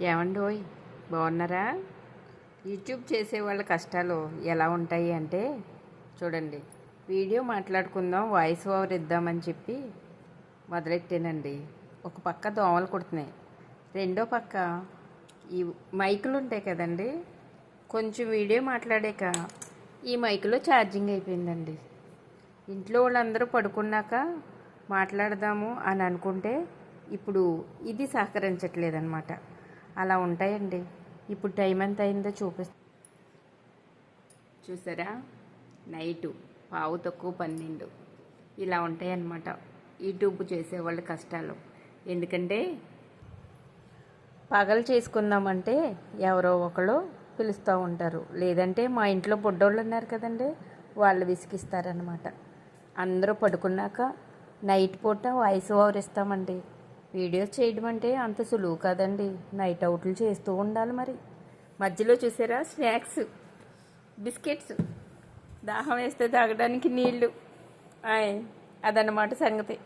ఏమండోయ్, బాగున్నారా? యూట్యూబ్ చేసే వాళ్ళ కష్టాలు ఎలా ఉంటాయి అంటే చూడండి. వీడియో మాట్లాడుకుందాం, వాయిస్ ఓవర్ ఇద్దామని చెప్పి మొదలెట్టానండి. ఒక పక్క దోమలు కుడుతున్నాయి, రెండో పక్క ఈ మైకులు ఉంటాయి కదండి. కొంచెం వీడియో మాట్లాడాక ఈ మైకులో ఛార్జింగ్ అయిపోయిందండి. ఇంట్లో వాళ్ళందరూ పడుకున్నాక మాట్లాడదాము అని అనుకుంటే ఇప్పుడు ఇది సహకరించట్లేదన్నమాట. అలా ఉంటాయండి. ఇప్పుడు టైం ఎంత అయిందో చూసారా? నైటు 11:15 ఇలా ఉంటాయన్నమాట యూట్యూబ్ చేసేవాళ్ళ కష్టాలు. ఎందుకంటే పగలు చేసుకుందామంటే ఎవరో ఒకళ్ళు పిలుస్తూ ఉంటారు, లేదంటే మా ఇంట్లో బుడ్డోళ్ళు ఉన్నారు కదండి, వాళ్ళు విసిగిస్తారనమాట. అందరూ పడుకున్నాక నైట్ పూట వాయిస్ ఓవర్ ఇస్తామండి. వీడియోస్ చేయడం అంటే అంత సులువు కాదండి. నైట్ అవుట్లు చేస్తూ ఉండాలి. మరి మధ్యలో చూసారా స్నాక్స్, బిస్కెట్స్, దాహం వేస్తే తాగడానికి నీళ్ళు, అదన్నమాట సంగతి.